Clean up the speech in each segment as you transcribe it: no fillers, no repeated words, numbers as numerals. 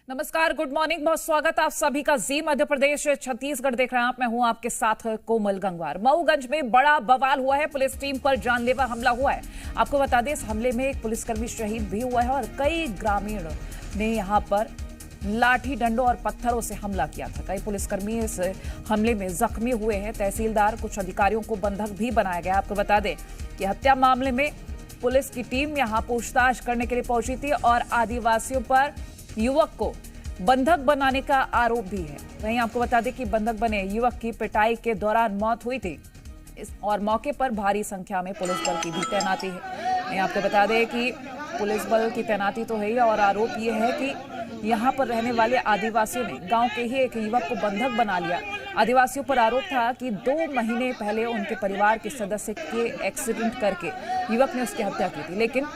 नमस्कार, good morning, बहुत स्वागत आप सभी का जी मध्य प्रदेश छत्तीसगढ़ देख रहे हैं आप। मैं हूं आपके साथ कोमल गंगवार। मऊगंज में बड़ा बवाल हुआ है, पुलिस टीम पर जानलेवा हमला हुआ है। आपको बता दें, इस हमले में एक पुलिसकर्मी शहीद भी हुआ है और कई ग्रामीण ने यहां पर लाठी डंडों और पत्थरों से हमला किया था। कई पुलिसकर्मी इस हमले में जख्मी हुए हैं। तहसीलदार, कुछ अधिकारियों को बंधक भी बनाया गया। आपको बता दें कि हत्या मामले में पुलिस की टीम यहां पूछताछ करने के लिए पहुंची थी और आदिवासियों पर युवक को बंधक बनाने का आरोप भी है। वहीं आपको बता दें कि बंधक बने युवक की पिटाई के दौरान मौत हुई थी और मौके पर भारी संख्या में पुलिस बल की भी तैनाती है। वहीं आपको बता दें कि पुलिस बल की तैनाती तो है ही और आरोप ये है कि यहाँ पर रहने वाले आदिवासियों ने गांव के ही एक युवक को बंधक बना लिया। आदिवासियों पर आरोप था कि 2 महीने पहले उनके परिवार के सदस्य के एक्सीडेंट करके युवक ने उसकी हत्या की थी, लेकिन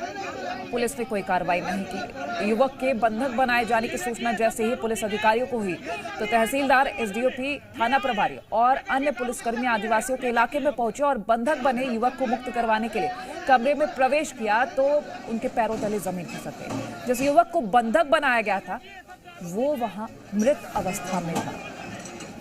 पुलिस ने कोई कार्रवाई नहीं की। युवक के बंधक बनाए जाने की सूचना जैसे ही पुलिस अधिकारियों को हुई तो तहसीलदार, एसडीओपी, थाना प्रभारी और अन्य पुलिसकर्मी आदिवासियों के इलाके में पहुंचे और बंधक बने युवक को मुक्त करवाने के लिए कमरे में प्रवेश किया तो उनके पैरों तले जमीन खिसक गई। जिस युवक को बंधक बनाया गया था वो वहां मृत अवस्था में था।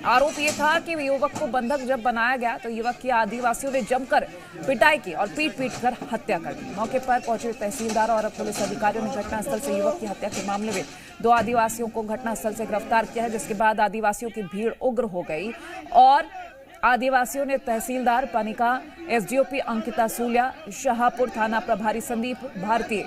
आरोप ये था कि युवक को बंधक जब बनाया गया तो युवक की आदिवासियों ने जमकर पिटाई की और पीट कर हत्या कर दी। मौके पर पहुंचे तहसीलदार और पुलिस अधिकारियों ने घटनास्थल से युवक की हत्या के मामले में 2 आदिवासियों को घटनास्थल से गिरफ्तार किया है, जिसके बाद आदिवासियों की भीड़ उग्र हो गई और आदिवासियों ने तहसीलदार पानिका, एसडीओपी अंकिता सूलिया, शाहपुर थाना प्रभारी संदीप भारती,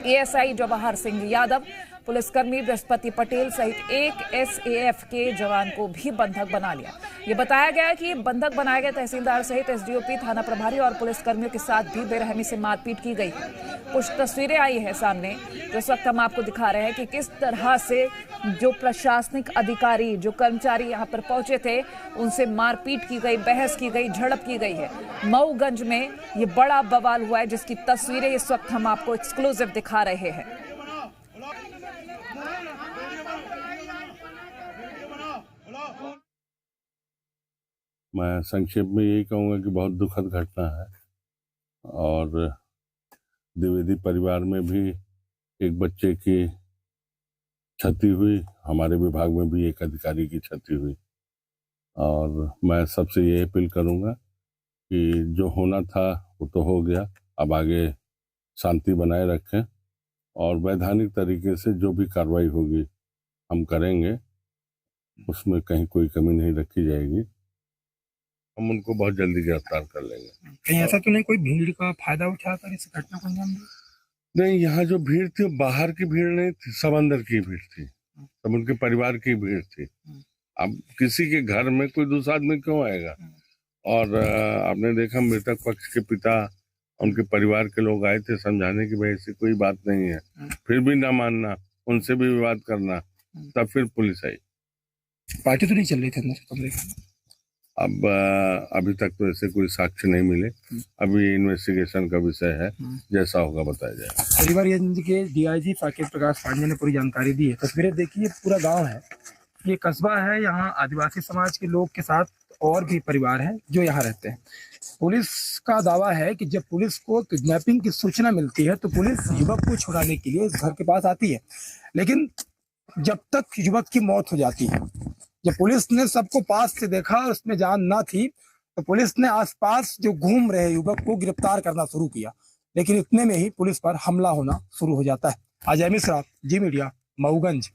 एएसआई जवाहर सिंह यादव, पुलिसकर्मी बृहस्पति पटेल सहित एक एसएएफ के जवान को भी बंधक बना लिया। ये बताया गया कि बंधक बनाए गए तहसीलदार सहित एसडीओपी, थाना प्रभारी और पुलिसकर्मियों के साथ भी बेरहमी से मारपीट की गई है। कुछ तस्वीरें आई है सामने, जिस वक्त हम आपको दिखा रहे हैं कि किस तरह से जो प्रशासनिक अधिकारी, जो कर्मचारी यहाँ पर पहुंचे थे, उनसे मारपीट की गई, बहस की गई, झड़प की गई है। मऊगंज में ये बड़ा बवाल हुआ है, जिसकी तस्वीरें इस वक्त हम आपको एक्सक्लूसिव दिखा रहे हैं। मैं संक्षेप में यही कहूँगा कि बहुत दुखद घटना है और द्विवेदी परिवार में भी एक बच्चे की क्षति हुई, हमारे विभाग में भी एक अधिकारी की क्षति हुई और मैं सबसे ये अपील करूँगा कि जो होना था वो तो हो गया, अब आगे शांति बनाए रखें और वैधानिक तरीके से जो भी कार्रवाई होगी हम करेंगे, उसमें कहीं कोई कमी नहीं रखी जाएगी। हम उनको बहुत जल्दी गिरफ्तार कर लेंगे। कहीं ऐसा तो नहीं कोई भीड़ का फायदा उठाकर इस घटना को अंजाम दिया? नहीं, यहाँ जो भीड़ थी बाहर की भीड़ नहीं थी, सब अंदर की भीड़ थी, सब उनके परिवार की भीड़ थी। अब किसी के घर में कोई दूसरा आदमी क्यों आएगा? और आपने देखा मृतक पक्ष के पिता, उनके परिवार के लोग आए थे समझाने की भाई ऐसी कोई बात नहीं है, फिर भी ना मानना, उनसे भी विवाद करना, तब फिर पुलिस आई। पार्टी तो नहीं चल रही थी अंदर कमरे में? अब अभी तक तो ऐसे कोई साक्ष्य नहीं मिले, अभी इन्वेस्टिगेशन का विषय है, जैसा होगा बताया जाएगा। परिवार के डीआईजी साकेत प्रकाश पांडे ने पूरी जानकारी दी है। तस्वीरें देखिए, पूरा गांव है, ये कस्बा है, यहाँ आदिवासी समाज के लोग के साथ और भी परिवार हैं जो यहाँ रहते हैं। पुलिस का दावा है कि जब पुलिस को किडनैपिंग की सूचना मिलती है तो पुलिस युवक को छुड़ाने के लिए घर के पास आती है, लेकिन जब तक युवक की मौत हो जाती है, जब पुलिस ने सबको पास से देखा और उसमें जान ना थी तो पुलिस ने आसपास जो घूम रहे युवक को गिरफ्तार करना शुरू किया, लेकिन इतने में ही पुलिस पर हमला होना शुरू हो जाता है। अजय मिश्रा, जी मीडिया, मऊगंज।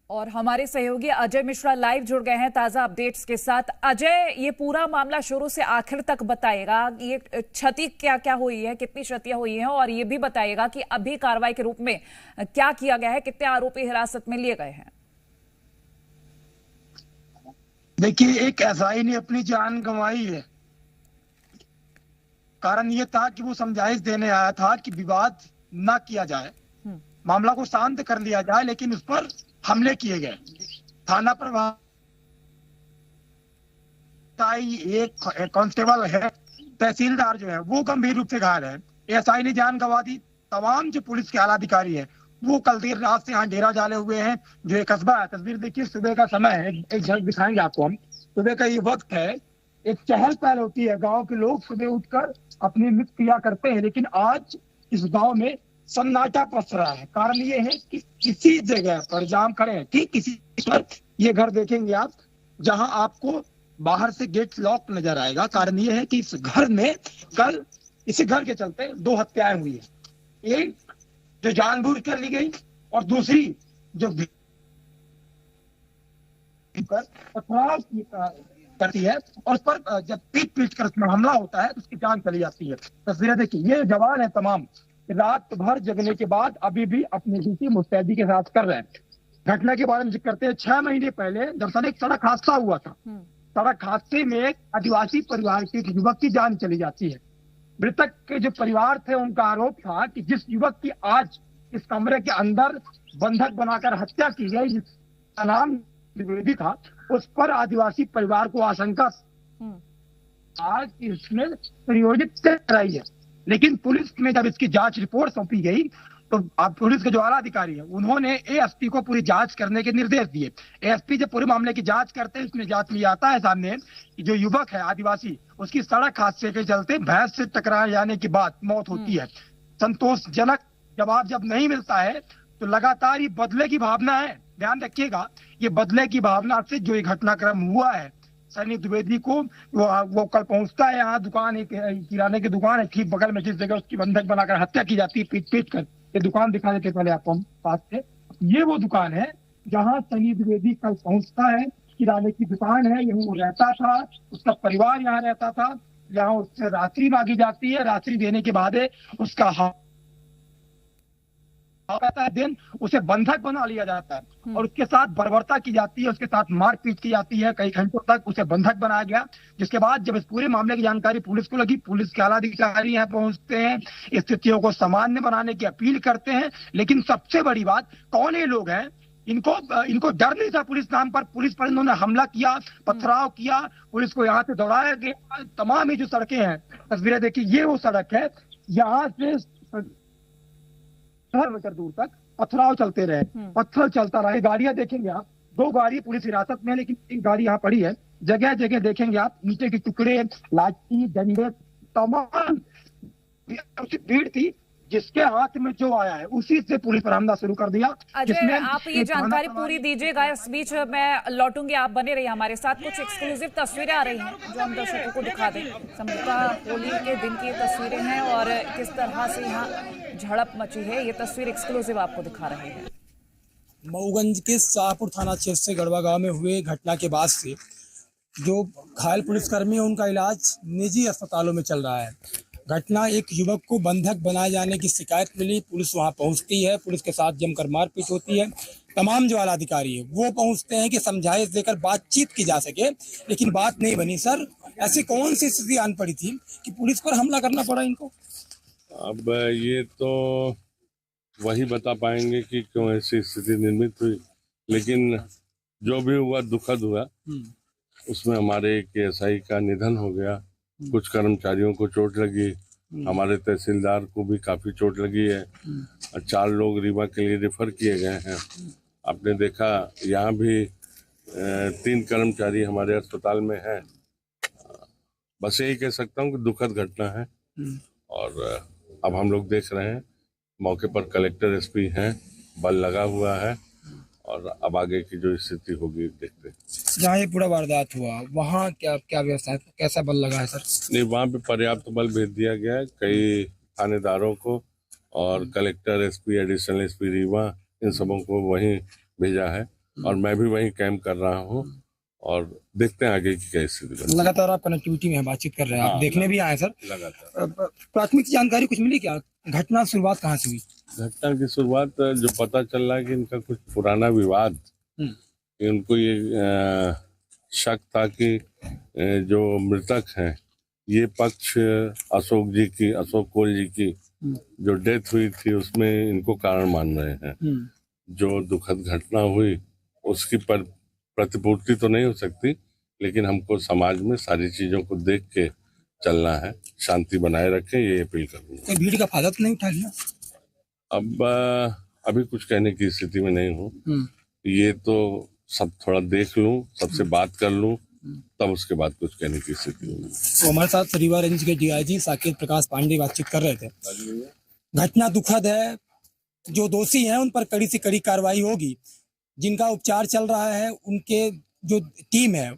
और हमारे सहयोगी अजय मिश्रा लाइव जुड़ गए हैं ताजा अपडेट्स के साथ। अजय, ये पूरा मामला शुरू से आखिर तक बताएगा, ये क्षति क्या क्या हुई है, कितनी क्षतियां हुई हैं, और ये भी बताएगा कि अभी कार्रवाई के रूप में क्या किया गया है, कितने आरोपी हिरासत में लिए गए हैं। देखिए, एक एसआई ने अपनी जान गंवाई है। कारण ये था कि वो समझाइश देने आया था कि विवाद ना किया जाए, मामला को शांत कर लिया जाए, लेकिन उस पर हमले किए गए। थाना प्रभारी, एक कांस्टेबल है, तहसीलदार जो है वो गंभीर रूप से घायल है, एसआई ने जान गंवा दी। तमाम जो पुलिस के आला अधिकारी है वो कल देर रात से यहाँ डेरा डाले हुए हैं। जो एक कस्बा है, तस्वीर देखिए, सुबह का समय है, एक झलक दिखाएंगे आपको हम। सुबह का ये वक्त है, एक चहल पहल होती है, गांव के लोग सुबह उठकर अपनी नित्य क्रिया करते हैं, लेकिन आज इस गांव में सन्नाटा पसरा रहा है। कारण ये है कि किसी जगह पर जाम खड़े हैं, ठीक किसी पर ये घर देखेंगे आप जहां आपको बाहर से गेट लॉक नजर आएगा। कारण ये है कि इस घर में कल इसी घर के चलते 2 हत्याएं हुई है, एक जो जानबूझ कर ली गई और दूसरी जो पथराव करती है और उस पर जब पीट कर उसमें हमला होता है तो उसकी जान चली जाती है। तस्वीरें देखिए, ये जवान है तमाम, रात भर जगने के बाद अभी भी अपनी ड्यूटी मुस्तैदी के साथ कर रहे हैं। घटना के बारे में जिक्र करते हैं, 6 महीने पहले दरअसल एक सड़क हादसा हुआ था। सड़क हादसे में एक आदिवासी परिवार के एक युवक की जान चली जाती है। मृतक के जो परिवार थे उनका आरोप था कि जिस युवक की आज इस कमरे के अंदर बंधक बनाकर हत्या की गई, जिसका नाम द्विवेदी था, उस पर आदिवासी परिवार को आशंका आज इसमें प्रयोजित कराई है। लेकिन पुलिस में जब इसकी जांच रिपोर्ट सौंपी गई तो अब पुलिस के जो आला अधिकारी है उन्होंने एएसपी को पूरी जांच करने के निर्देश दिए। एएसपी जब पूरे मामले की जांच करते हैं, इसमें जांच में आता है सामने कि जो युवक है आदिवासी, उसकी सड़क हादसे के चलते भैंस से टकरा जाने के बाद मौत होती है। संतोषजनक जवाब जब नहीं मिलता है तो लगातार ये बदले की भावना है। ध्यान रखिएगा, ये बदले की भावना से जो ये घटनाक्रम हुआ है, सनी द्विवेदी को वो कल पहुंचता है यहाँ, दुकान एक किराने की दुकान है ठीक बगल में, जिस जगह उसकी बंधक बनाकर हत्या की जाती है पीट कर। ये दुकान दिखा देते पहले आपको हम पास से, ये वो दुकान है जहाँ सनी द्विवेदी कल पहुंचता है। किराने की दुकान है, यही वो रहता था, उसका परिवार यहाँ रहता था। यहाँ उससे रात्रि मांगी जाती है, रात्रि देने के बाद उसका दिन उसे बंधक बना लिया जाता है और उसके साथ बर्बरता की जाती है, उसके साथ मारपीट की जाती है। कई घंटों तक उसे बंधक बनाया गया, जिसके बाद जब इस पूरे मामले की जानकारी पुलिस को लगी, पुलिस के आला अधिकारी यहाँ पहुंचते हैं, स्थितियों को सामान्य बनाने की अपील करते हैं। लेकिन सबसे बड़ी बात, कौन ये लोग हैं, इनको डर नहीं था पुलिस नाम पर। पुलिस पर इन्होंने हमला किया, पथराव किया, पुलिस को यहाँ से दौड़ाया गया। तमाम ये जो सड़कें हैं, तस्वीरें देखिए, ये वो सड़क है, यहाँ से मीटर दूर तक पथराव चलते रहे, पत्थर चलता रहे। गाड़ियां देखेंगे आप, 2 गाड़ी पुलिस हिरासत में, लेकिन 1 गाड़ी यहाँ पड़ी है। जगह जगह देखेंगे आप, नीचे के टुकड़े, लाठी, डंडे, तमाम भीड़ थी। जिसके हाथ में जो आया है उसी से पुलिस पर हमला शुरू कर दिया। अजय, आप ये जानकारी पूरी दीजिएगा, इस बीच मैं लौटूंगी, आप बने रहिए हमारे साथ। कुछ एक्सक्लूसिव तस्वीरें आ रही हैं जो हम दर्शकों को दिखा दें। समझौता होली के दिन की तस्वीरें हैं और किस तरह से यहाँ झड़प मची है, ये तस्वीर एक्सक्लूसिव आपको दिखा रहे हैं। मऊगंज के शाहपुर थाना क्षेत्र से गढ़वा गांव में हुए घटना के बाद से जो घायल पुलिसकर्मी है उनका इलाज निजी अस्पतालों में चल रहा है। घटना, एक युवक को बंधक बनाए जाने की शिकायत मिली, पुलिस वहां पहुंचती है, पुलिस के साथ जमकर मारपीट होती है। तमाम जो आला अधिकारी है वो पहुंचते हैं कि समझाइश देकर बातचीत की जा सके, लेकिन बात नहीं बनी। सर, ऐसी कौन सी स्थिति आन पड़ी थी कि पुलिस पर हमला करना पड़ा इनको? अब ये तो वही बता पाएंगे कि क्यों ऐसी स्थिति निर्मित हुई, लेकिन जो भी हुआ दुखद हुआ। उसमें हमारे एक एएसआई का निधन हो गया, कुछ कर्मचारियों को चोट लगी, हमारे तहसीलदार को भी काफी चोट लगी है, 4 लोग रीवा के लिए रेफर किए गए हैं। आपने देखा यहाँ भी 3 कर्मचारी हमारे अस्पताल में हैं। बस यही कह सकता हूँ कि दुखद घटना है और अब हम लोग देख रहे हैं, मौके पर कलेक्टर एसपी हैं, बल लगा हुआ है और अब आगे की जो स्थिति होगी देखते हैं। जहाँ ये पूरा वारदात हुआ वहाँ क्या व्यवस्था है, कैसा बल लगा है सर? नहीं, वहाँ पे पर्याप्त बल भेज दिया गया है, कई थानेदारों को और collector, SP, additional SP Rewa, इन सबों को वहीं भेजा है और मैं भी वहीं कैंप कर रहा हूँ और देखते हैं आगे की क्या स्थिति। लगातार आप कनेक्टिविटी में बातचीत कर रहे हैं, आप देखने भी आए सर। लगातार प्राथमिक जानकारी कुछ मिली क्या? घटना शुरुआत कहाँ से हुई? घटना की शुरुआत जो पता चल रहा है कि इनका कुछ पुराना विवाद, उनको ये शक था कि जो मृतक हैं ये पक्ष अशोक कोल जी की जो डेथ हुई थी उसमें इनको कारण मान रहे हैं। जो दुखद घटना हुई उसकी प्रतिपूर्ति तो नहीं हो सकती, लेकिन हमको समाज में सारी चीजों को देख के चलना है, शांति बनाए रखें, ये अपील करूंगा। भीड़ का फायदा तो नहीं उठा लिया? अब अभी कुछ कहने की स्थिति में नहीं हूँ, ये तो सब थोड़ा देख लूं, सबसे बात कर लूं, तब उसके बाद कुछ कहने की स्थिति होगी। तो हमारे साथ रीवा रेंज के डीआईजी साकेत प्रकाश पांडे बातचीत कर रहे थे। घटना दुखद है। जो दोषी हैं उन पर कड़ी से कड़ी कार्रवाई होगी। जिनका उपचार चल रहा है उनके जो टीम है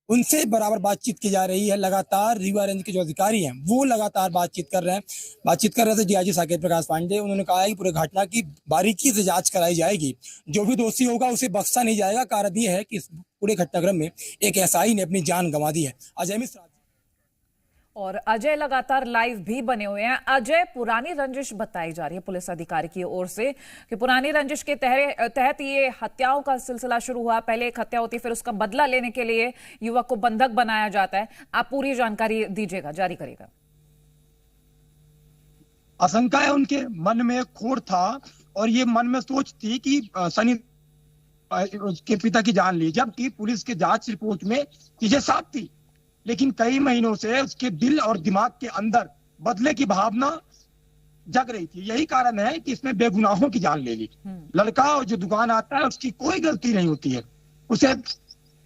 उनसे बराबर बातचीत की जा रही है। लगातार रीवा रेंज के जो अधिकारी हैं वो लगातार बातचीत कर रहे थे डीआईजी साकेत प्रकाश पांडे। उन्होंने कहा है कि पूरे घटना की बारीकी से जांच कराई जाएगी। जो भी दोषी होगा उसे बख्शा नहीं जाएगा। कारण यह है कि इस पूरे घटनाक्रम में एक एसआई ने अपनी जान गंवा दी है। अजय मिश्रा और अजय लगातार लाइव भी बने हुए हैं। अजय, पुरानी रंजिश बताई जा रही है पुलिस अधिकारी की ओर से कि पुरानी रंजिश के तहत ये हत्याओं का सिलसिला शुरू हुआ। पहले एक हत्या होती, फिर उसका बदला लेने के लिए युवक को बंधक बनाया जाता है। आप पूरी जानकारी दीजिएगा, जारी करिएगा। आशंका है उनके मन में खोट था और ये मन में सोच थी कि सनी के पिता की जान ली, जबकि पुलिस के जांच रिपोर्ट में चीजें साफ थी। लेकिन कई महीनों से उसके दिल और दिमाग के अंदर बदले की भावना जग रही थी। यही कारण है कि इसने बेगुनाहों की जान ले ली। लड़का जो दुकान आता है उसकी कोई गलती नहीं होती है, उसे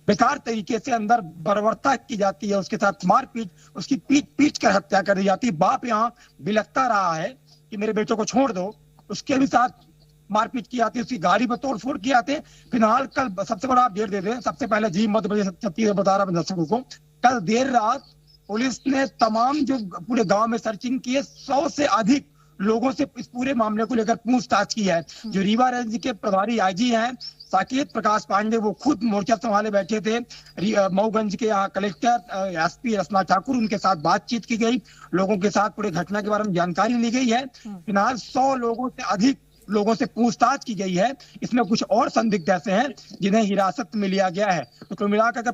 बेकार तरीके से अंदर बर्बरता की जाती है, उसके साथ मारपीट, उसकी पीट कर हत्या कर दी जाती है। बाप यहाँ बिलखता रहा है कि मेरे बेटे को छोड़ दो, उसके भी साथ मारपीट की जाती है, उसकी गाड़ी में तोड़फोड़ की जाती है। फिलहाल कल सबसे बड़ा अपडेट दे दें, सबसे पहले जी मध्य प्रदेश छत्तीसगढ़ बता रहा दर्शकों को, कल देर रात पुलिस ने तमाम जो पूरे गांव में सर्चिंग की है, 100 से अधिक लोगों से इस पूरे मामले को लेकर पूछताछ की है। जो रीवा रेंज के प्रभारी आईजी हैं साकेत प्रकाश पांडे, वो खुद मोर्चा संभाले बैठे थे। मऊगंज के यहाँ कलेक्टर एसपी रसना ठाकुर, उनके साथ बातचीत की गई, लोगों के साथ पूरे घटना के बारे में जानकारी ली गई है। फिलहाल 100 लोगों से अधिक लोगों से पूछताछ की गई है। इसमें कुछ और संदिग्ध ऐसे हैं जिन्हें हिरासत में लिया गया है। तो कुल मिलाकर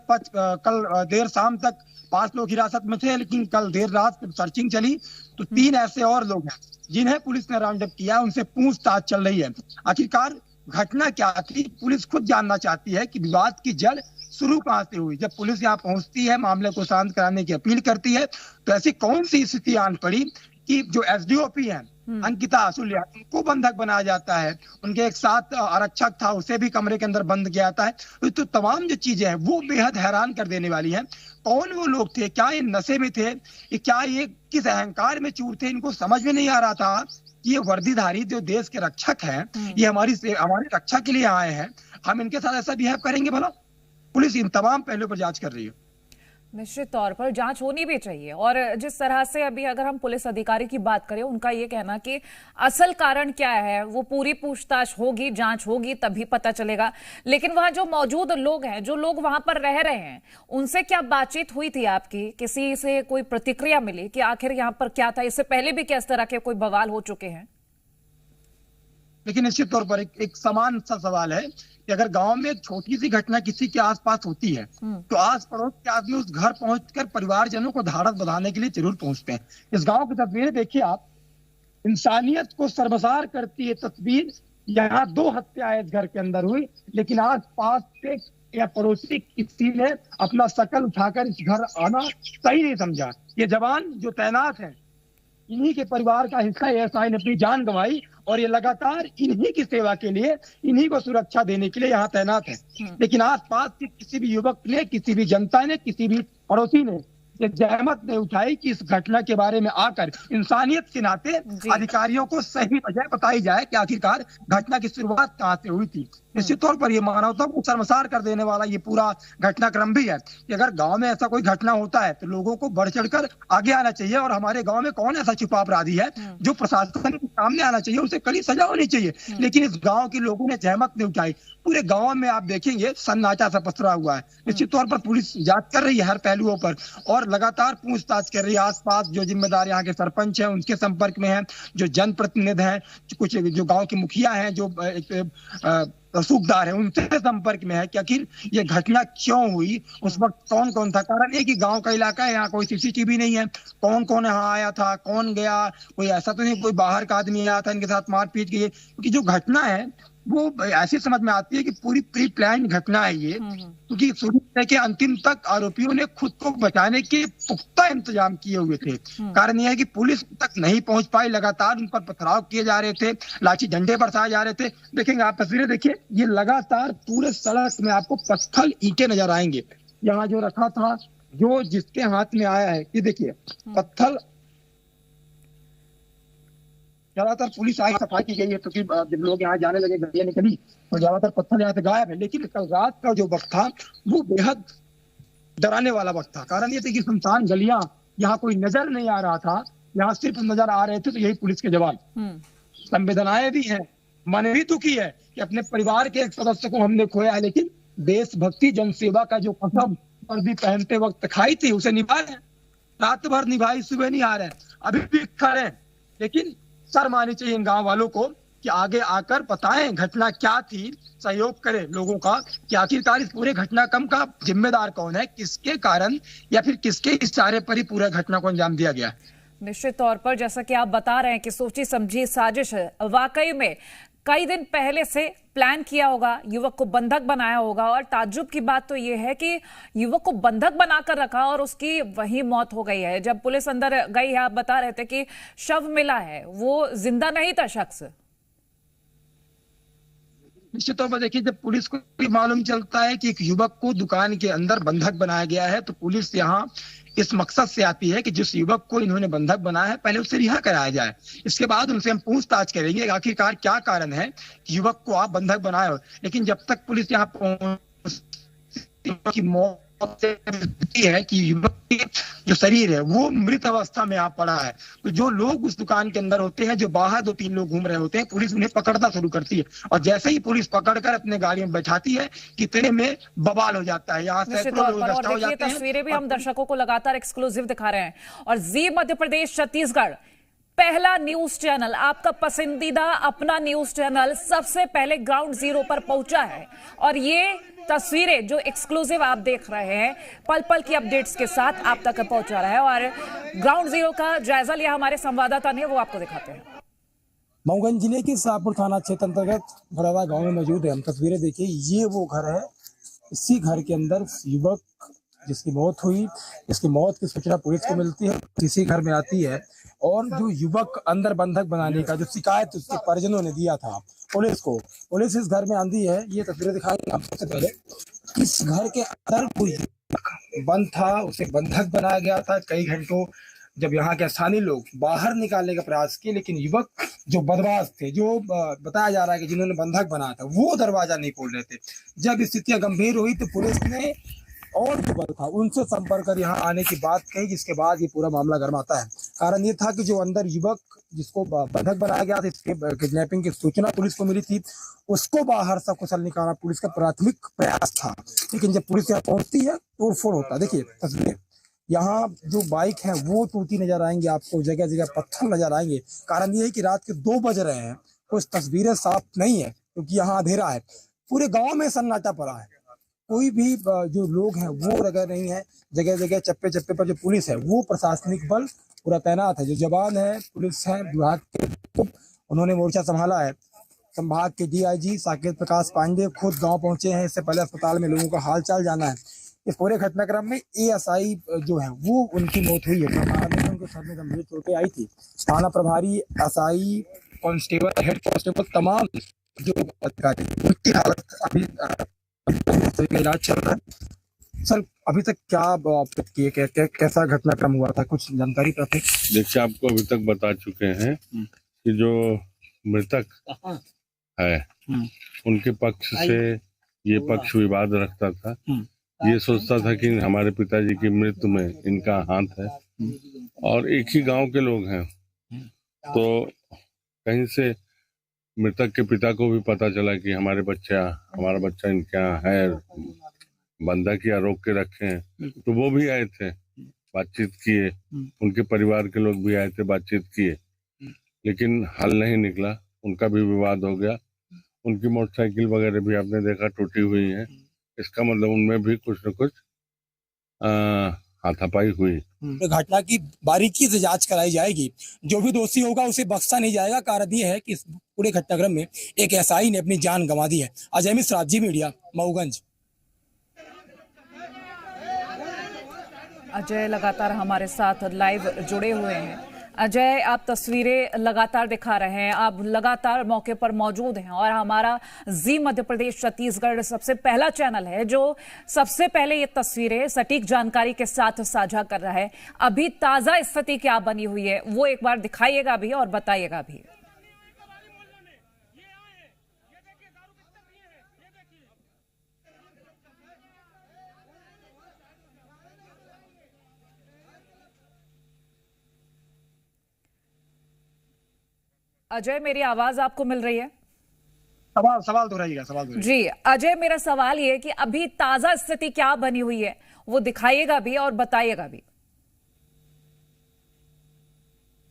कल देर शाम तक 5 लोग हिरासत में थे, लेकिन कल देर रात सर्चिंग चली तो 3 ऐसे और लोग हैं जिन्हें पुलिस ने राउंड अप किया, उनसे पूछताछ चल रही है। आखिरकार घटना क्या थी, पुलिस खुद जानना चाहती है कि विवाद की जड़ शुरू कहां से हुई। जब पुलिस यहाँ पहुंचती है, मामले को शांत कराने की अपील करती है, तो ऐसी कौन सी स्थिति आन पड़ी कि जो एसडीओपी है अंकिता आसुलिया, उनको बंधक बनाया जाता है। उनके एक साथ आरक्षक था, उसे भी कमरे के अंदर बंद किया जाता है। तो तमाम जो चीजें हैं वो बेहद हैरान कर देने वाली हैं। कौन वो लोग थे, क्या ये नशे में थे, क्या ये किस अहंकार में चूर थे, इनको समझ में नहीं आ रहा था कि ये वर्दीधारी जो देश के रक्षक हैं, ये हमारी रक्षा के लिए आए हैं, हम इनके साथ ऐसा बिहेव करेंगे भला? पुलिस इन तमाम पहलुओं पर जांच कर रही है। निश्चित तौर पर जांच होनी भी चाहिए। और जिस तरह से अभी अगर हम पुलिस अधिकारी की बात करें, उनका ये कहना कि असल कारण क्या है वो पूरी पूछताछ होगी, जांच होगी, तभी पता चलेगा। लेकिन वहां जो मौजूद लोग हैं, जो लोग वहां पर रह रहे हैं, उनसे क्या बातचीत हुई थी आपकी? किसी से कोई प्रतिक्रिया मिली कि आखिर यहाँ पर क्या था? इससे पहले भी किस तरह के कोई बवाल हो चुके हैं? लेकिन निश्चित तौर पर एक समान सा सवाल है कि अगर गांव में एक छोटी सी घटना किसी के आसपास होती है तो आस पड़ोस के आदमी उस घर पहुंचकर परिवारजनों को ढाढ़स बंधाने के लिए जरूर पहुंचते हैं। इस गांव की तस्वीरें देखिए आप, इंसानियत को शर्मसार करती है तस्वीर। यहाँ 2 हत्याएं इस घर के अंदर हुई, लेकिन आस पास से या पड़ोसी किसी ने अपना शकल उठाकर इस घर आना सही नहीं समझा। ये जवान जो तैनात है, इन्हीं के परिवार का हिस्सा एएसआई ने अपनी जान गंवाई और ये लगातार इन्हीं की सेवा के लिए, इन्हीं को सुरक्षा देने के लिए यहाँ तैनात है। लेकिन आसपास के किसी भी युवक ने, किसी भी जनता ने, किसी भी पड़ोसी ने ये जहमत नहीं उठाई कि इस घटना के बारे में आकर इंसानियत के नाते अधिकारियों को सही वजह बताई जाए कि आखिरकार घटना की शुरुआत कहां से हुई थी। निश्चित तौर पर यह मानवता को शर्मसार कर देने वाला ये पूरा घटनाक्रम भी है कि अगर गांव में ऐसा कोई घटना होता है तो लोगों को बढ़ चढ़कर आगे आना चाहिए। और हमारे गांव में कौन ऐसा छुपा अपराधी है जो प्रशासन के सामने आना चाहिए, उसे कड़ी सजा होनी चाहिए। लेकिन इस गांव के लोगों ने जहमत नहीं उठाई। पूरे गांव में आप देखेंगे सन्नाटा सा पसरा हुआ है। निश्चित तौर पर पुलिस जांच कर रही है हर पहलुओं पर और लगातार पूछताछ कर रही है। आसपास जो जिम्मेदार यहाँ के सरपंच हैं उनके संपर्क में हैं, जो जनप्रतिनिधि हैं, कुछ जो गांव के मुखिया हैं, जो रसूखदार है, उनसे संपर्क में है कि आखिर ये घटना क्यों हुई, उस वक्त कौन कौन था। कारण एक ही गांव का इलाका है, यहाँ कोई सीसीटीवी नहीं है, कौन कौन यहाँ आया था, कौन गया, कोई ऐसा तो नहीं कोई बाहर का आदमी आया था इनके साथ मारपीट की। क्योंकि जो घटना है वो ऐसी समझ में आती है कि पूरी प्री प्लान घटना है ये, क्योंकि शुरू से के अंतिम तक आरोपियों ने खुद को बचाने के पुख्ता इंतजाम किए हुए थे। कारण यह है कि पुलिस तक नहीं पहुंच पाई, लगातार उन पर पथराव किए जा रहे थे, लाठी डंडे बरसाए जा रहे थे। देखेंगे आप तस्वीरें देखिए, ये लगातार पूरे सड़क में आपको पत्थर ईंटें नजर आएंगे। यहाँ जो रखा था, जो जिसके हाथ में आया है, ये देखिए पत्थर ज्यादातर पुलिस आई, सफाई की गई है, क्योंकि जब लोग यहाँ जाने लगे, गाड़ियां निकली तो ज्यादातर पत्थर यहाँ से गायब है। लेकिन कल रात का जो वक्त था वो बेहद डराने वाला वक्त था। कारण ये था कि सुनसान गलियां, यहाँ कोई नजर नहीं आ रहा था, यहाँ सिर्फ नजर आ रहे थे तो यही पुलिस के जवान। संवेदनाएं भी है, मन भी दुखी है कि अपने परिवार के एक सदस्य को हमने खोया है, लेकिन देशभक्ति जनसेवा का जो कसम वर्दी पहनते वक्त खाई थी उसे निभाए, रात भर निभाई, सुबह नहीं आ रहे, अभी भी खड़े। लेकिन शर्म आनी चाहिए इन गांव वालों को कि आगे आकर बताएं घटना क्या थी, सहयोग करें लोगों का कि आखिरकार इस पूरे घटनाक्रम का जिम्मेदार कौन है, किसके कारण या फिर किसके इशारे पर ही पूरा घटना को अंजाम दिया गया। निश्चित तौर पर जैसा कि आप बता रहे हैं कि सोची समझी साजिश है, वाकई में कई दिन पहले से प्लान किया होगा, युवक को बंधक बनाया होगा। और ताज्जुब की बात तो यह है कि युवक को बंधक बनाकर रखा और उसकी वही मौत हो गई है। जब पुलिस अंदर गई है, आप बता रहे थे कि शव मिला है, वो जिंदा नहीं था शख्स। निश्चित तौर पर देखिए, जब पुलिस को मालूम चलता है कि एक युवक को दुकान के अंदर बंधक बनाया गया है तो पुलिस यहाँ इस मकसद से आती है कि जिस युवक को इन्होंने बंधक बनाया है पहले उसे रिहा कराया जाए। इसके बाद उनसे हम पूछताछ करेंगे आखिरकार क्या कारण है कि युवक को आप बंधक बनाए हो। लेकिन जब तक पुलिस यहाँ की मौत है कि युवक के जो शरीर है वो मृत अवस्था में यहाँ पड़ा है, तो जो लोग उस दुकान के अंदर होते हैं, जो बाहर 2-3 लोग घूम रहे होते हैं, पुलिस उन्हें पकड़ना शुरू करती है। और जैसे ही पुलिस पकड़कर अपने गाड़ी में बैठाती है, कितने में बवाल हो जाता है। यहाँ से तस्वीरें भी हम दर्शकों को लगातार एक्सक्लूसिव दिखा रहे हैं। और जी मध्य प्रदेश छत्तीसगढ़ पहला न्यूज चैनल, आपका पसंदीदा अपना न्यूज चैनल सबसे पहले ग्राउंड जीरो पर पहुंचा है। और ये तस्वीरें जो एक्सक्लूसिव आप देख रहे हैं, पल पल की अपडेट्स के साथ आप तक पहुंचा रहा है। और ग्राउंड जीरो का जायजा लिया हमारे संवाददाता ने, वो आपको दिखाते हैं। मऊगंज जिले के शाहपुर थाना क्षेत्र अंतर्गत भरावा गांव में मौजूद है। हम तस्वीरें देखिए, ये वो घर है, इसी घर के अंदर युवक जिसकी मौत हुई, इसकी मौत की सूचना पुलिस को मिलती है, इसी घर में आती है। और जो युवक अंदर बंधक बनाने का जो शिकायत उसके परिजनों ने दिया था पुलिस को, पुलिस इस घर में आंदी है। ये तस्वीरें दिखाएंगे आप सबसे पहले। इस घर के अंदर कोई बंद था, उसे बंधक बनाया गया था कई घंटों। जब यहाँ के स्थानीय लोग बाहर निकालने का प्रयास किए, लेकिन युवक जो बदमाश थे, जो बताया जा रहा है कि जिन्होंने बंधक बनाया था, वो दरवाजा नहीं खोल रहे थे। जब स्थितियां गंभीर हुई तो पुलिस ने और जो बल था उनसे संपर्क कर यहाँ आने की बात कही, जिसके बाद ये पूरा मामला गर्माता है। कारण ये था कि जो अंदर युवक जिसको बंधक बनाया गया था, इसके किडनैपिंग की सूचना पुलिस को मिली थी, उसको बाहर सकुशल निकालना पुलिस का प्राथमिक प्रयास था। लेकिन जब पुलिस यहाँ पहुंचती है तोड़फोड़ होता है। देखिए तस्वीरें, यहाँ जो बाइक है वो टूटी नजर आएंगे आपको, जगह जगह पत्थर नजर आएंगे। कारण ये है कि रात के 2 बज रहे हैं, कुछ तस्वीरें साफ नहीं है क्योंकि यहाँ अंधेरा है। पूरे गाँव में सन्नाटा पड़ा है, कोई भी जो लोग हैं वो जगह नहीं है। जगह जगह चप्पे चप्पे पर जो पुलिस है वो प्रशासनिक बल पूरा तैनात है। जो जवान है, पुलिस है, विभाग के उन्होंने मोर्चा संभाला है। संभाग के डीआईजी साकेत प्रकाश पांडे खुद गांव पहुंचे हैं, इससे पहले अस्पताल में लोगों का हालचाल जाना है। इस पूरे घटनाक्रम में एएसआई जो है वो उनकी मौत हुई है। उनके सर में गंभीर चोटें आई थी। थाना प्रभारी, एसआई, कांस्टेबल, हेड कांस्टेबल, तमाम जो अधिकारी, उनकी हालत अभी इलाज चल रहा है। सर अभी तक क्या कैसा घटनाक्रम हुआ था, कुछ जानकारी प्राप्त है? देखिए, आपको अभी तक बता चुके हैं कि जो मृतक है उनके पक्ष से ये पक्ष विवाद रखता था। ये सोचता था कि हमारे पिताजी की मृत्यु में इनका हाथ है और एक ही गांव के लोग हैं। तो कहीं से मृतक के पिता को भी पता चला कि हमारा बच्चा इनके यहाँ है, बंधक या रोक के रखे हैं। तो वो भी आए थे, बातचीत किए, उनके परिवार के लोग भी आए थे, बातचीत किए, लेकिन हल नहीं निकला। उनका भी विवाद हो गया। उनकी मोटरसाइकिल वगैरह भी आपने देखा टूटी हुई है। इसका मतलब उनमें भी कुछ न कुछ हाथापाई हुई। घटना की बारीकी से जांच कराई जाएगी, जो भी दोषी होगा उसे बख्शा नहीं जाएगा। कारण यह है कि इस पूरे घटनाक्रम में एक एसआई ने अपनी जान गंवा दी है। अजय मिश्रा, जी मीडिया, मऊगंज। अजय लगातार हमारे साथ लाइव जुड़े हुए हैं। अजय, आप तस्वीरें लगातार दिखा रहे हैं, आप लगातार मौके पर मौजूद हैं और हमारा जी मध्य प्रदेश छत्तीसगढ़ सबसे पहला चैनल है जो सबसे पहले ये तस्वीरें सटीक जानकारी के साथ साझा कर रहा है। अभी ताजा स्थिति क्या बनी हुई है वो एक बार दिखाइएगा भी और बताइएगा भी। अजय, मेरी आवाज आपको मिल रही है? सवाल दोहराइएगा, सवाल दोहराइएगा। जी अजय, मेरा सवाल ये है कि अभी ताजा स्थिति क्या बनी हुई है, वो दिखाइएगा भी और बताइएगा भी।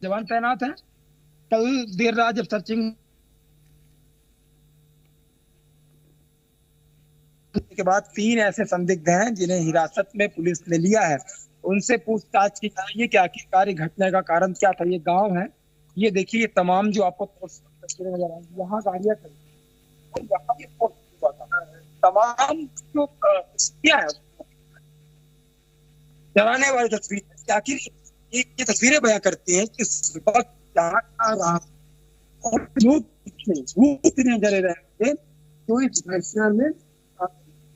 जवान तैनात है। कल देर रात जब सर्चिंग के बाद 3 ऐसे संदिग्ध हैं जिन्हें हिरासत में पुलिस ने लिया है। उनसे पूछताछ की जाएगी कि आखिरकार घटना का कारण क्या था। ये गांव है, ये देखिए, ये तमाम जो आपको तस्वीरें नजर आएंगी, यहाँ गाड़ियां खड़ी और यहाँ ये तमाम जो है डराने वाली तस्वीर है। आखिर ये तस्वीरें बयां करती हैं कि वक्त क्या रहा और लोग इतने डरे रहे थे जो इस घटना में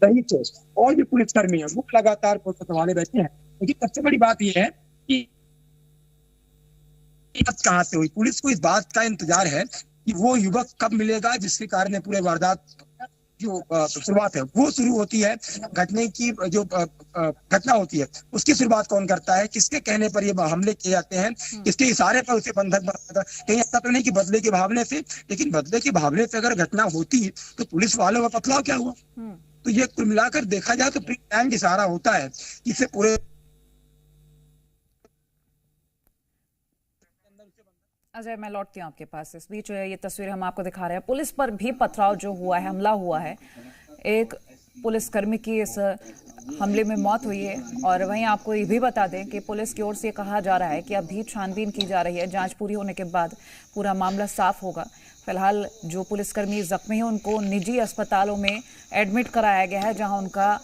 नहीं थे, और जो पुलिसकर्मी है वो लगातार पुलिस संभाले बैठे हैं। लेकिन सबसे बड़ी बात यह है कि कहां से हुई। पुलिस को इस बात का इंतजार है कि वो युवक कब मिलेगा जिसके कारण पूरे वारदात जो शुरुआत है वो शुरू होती है। घटने की जो घटना होती है उसकी शुरुआत कौन करता है, किसके कहने पर ये हमले किए जाते हैं, किसके इशारे पर उसे बंधक बनाता है। कहीं ऐसा तो नहीं कि बदले के भावने से, लेकिन बदले के भावने से अगर घटना होती तो पुलिस वालों का पथराव क्या हुआ। तो ये कुल मिलाकर देखा जाए तो प्री प्लान इशारा होता है कि इसे पूरे। अजय, मैं लौटती हूँ आपके पास। इस बीच ये तस्वीर हम आपको दिखा रहे हैं, पुलिस पर भी पथराव जो हुआ है, हमला हुआ है। एक पुलिसकर्मी की इस हमले में मौत हुई है। और वहीं आपको ये भी बता दें कि पुलिस की ओर से कहा जा रहा है कि अभी छानबीन की जा रही है, जांच पूरी होने के बाद पूरा मामला साफ होगा। फिलहाल जो पुलिसकर्मी जख्मी है उनको निजी अस्पतालों में एडमिट कराया गया है, जहां उनका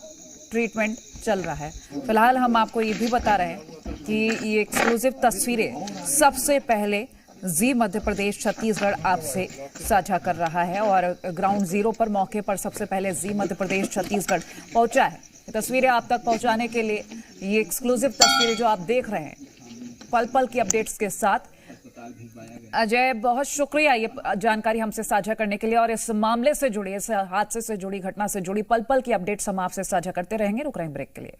ट्रीटमेंट चल रहा है। फिलहाल हम आपको ये भी बता रहे हैं कि ये एक्सक्लूसिव तस्वीरें सबसे पहले जी मध्य प्रदेश छत्तीसगढ़ आपसे साझा कर रहा है, और ग्राउंड जीरो पर मौके पर सबसे पहले जी मध्य प्रदेश छत्तीसगढ़ पहुंचा है। तस्वीरें आप तक पहुंचाने के लिए ये एक्सक्लूसिव तस्वीरें जो आप देख रहे हैं, पल पल की अपडेट्स के साथ। अजय, बहुत शुक्रिया ये जानकारी हमसे साझा करने के लिए, और इस मामले से जुड़ी, इस हादसे से जुड़ी, घटना से जुड़ी पल पल की अपडेट्स हम आपसे साझा करते रहेंगे। रुक रहे हैं ब्रेक के लिए।